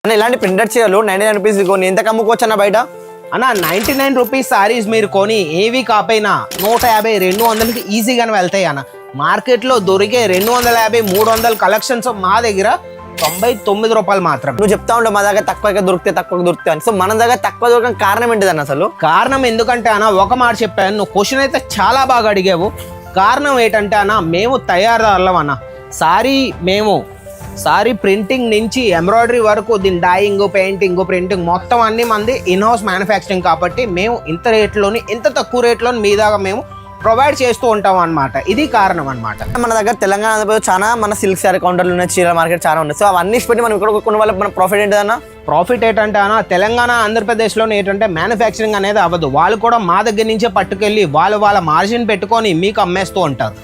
అన్న ఇలాంటి ప్రింటెడ్ చీరలు 99 రూపీస్ కొని ఎంత అమ్ముకోవచ్చు అన్న బయట? అన్న 99 రూపీస్ సారీస్ మీరు కొని ఏవి కాపైనా 150 200కి ఈజీగానే వెళ్తాయి అన్న. మార్కెట్లో దొరికే 250 300 కలెక్షన్స్ మా దగ్గర 99 రూపాయలు మాత్రం. నువ్వు చెప్తా ఉంటావు మా దగ్గర తక్కువ దొరుకుతాయి అని. సో మన దగ్గర తక్కువ దొరకడం కారణం ఏంటిది అన్న? అసలు కారణం ఎందుకంటే అన్న ఒక మాట చెప్పాను, నువ్వు క్వశ్చన్ అయితే చాలా బాగా అడిగావు. కారణం ఏంటంటే అన్న మేము తయారుదారులం అన్న. సారీ ప్రింటింగ్ నుంచి ఎంబ్రాయిడరీ వరకు దీని డైయింగ్ పెయింటింగ్ ప్రింటింగ్ మొత్తం అన్ని మంది ఇన్ హౌస్ మ్యానుఫ్యాక్చరింగ్ కాబట్టి మేము ఇంత రేట్లోని ఇంత తక్కువ రేట్లోని మీ దాకా మేము ప్రొవైడ్ చేస్తూ ఉంటాం అనమాట. ఇది కారణం అనమాట. మన దగ్గర తెలంగాణ చాలా మన సిల్క్ శారీ కౌంటర్లు ఉన్నాయి, చీరల మార్కెట్ చాలా ఉన్నాయి. సో అవన్నీ పెట్టి మనం ఇక్కడ కొన్న వాళ్ళకి మన ప్రాఫిట్ ఏంటిదన్న? ప్రాఫిట్ ఏంటంటే అన్న తెలంగాణ ఆంధ్రప్రదేశ్లోనే ఏంటంటే మ్యానుఫ్యాక్చరింగ్ అనేది అవ్వదు. వాళ్ళు కూడా మా దగ్గర నుంచే పట్టుకెళ్ళి వాళ్ళ మార్జిన్ పెట్టుకొని మీకు అమ్మేస్తూ ఉంటారు.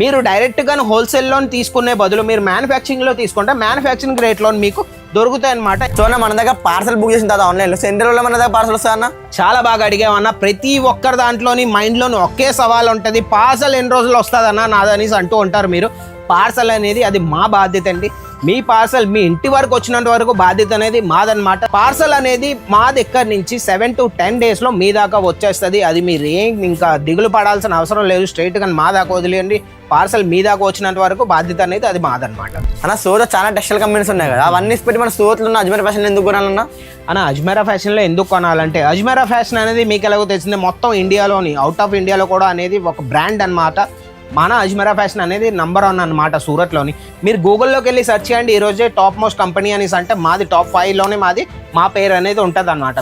మీరు డైరెక్ట్గా హోల్సేల్లో తీసుకునే బదులు మీరు మ్యానుఫ్యాక్చరింగ్లో తీసుకుంటే మ్యానుఫ్యాక్చరింగ్ రేట్లో మీకు దొరుకుతాయి అనమాట. సో మన దగ్గర పార్సల్ బుక్ చేసిన తర్వాత ఆన్లైన్లో సెంటర్లో మన దగ్గర పార్సల్ వస్తాయన్న? చాలా బాగా అడిగామన్న. ప్రతి ఒక్కరి దాంట్లోని మైండ్లోని ఒకే సవాల్ ఉంటుంది, పార్సల్ ఎన్ని రోజులు వస్తుందన్న నాదనేసి అంటూ ఉంటారు మీరు. పార్సల్ అనేది అది మా బాధ్యత అండి. మీ పార్సల్ మీ ఇంటి వరకు వచ్చినంత వరకు బాధ్యత అనేది మాదనమాట. పార్సల్ అనేది మా దగ్గర నుంచి 7 to 10 డేస్లో మీ దాకా వచ్చేస్తుంది. అది మీరు ఏం ఇంకా దిగులు పడాల్సిన అవసరం లేదు. స్ట్రైట్గా మా దాకా వదిలేయండి. పార్సల్ మీ దాకా వచ్చినంత వరకు బాధ్యత అనేది అది మాదనమాట. అన్న సోలో చాలా టెక్స్టైల్ కంపెనీస్ ఉన్నాయి కదా, అవన్నీ పెట్టి మన సోత్లో ఉన్న అజ్మీరా ఫ్యాషన్ ఎందుకు కొనాలన్నా? అన్న అజ్మీరా ఫ్యాషన్లో ఎందుకు కొనాలంటే అజ్మీరా ఫ్యాషన్ అనేది మీకు ఎలాగో తెలిసిందే, మొత్తం ఇండియాలోని అవుట్ ఆఫ్ ఇండియాలో కూడా అనేది ఒక బ్రాండ్ అనమాట. మన అజ్మీరా ఫ్యాషన్ అనేది నంబర్ 1 అనమాట సూరత్లోని. మీరు గూగుల్లోకి వెళ్ళి సెర్చ్ చేయండి, ఈరోజే టాప్ మోస్ట్ కంపెనీ అనేసి అంటే మాది టాప్ 5లోనే మా పేరు అనేది ఉంటుంది అనమాట.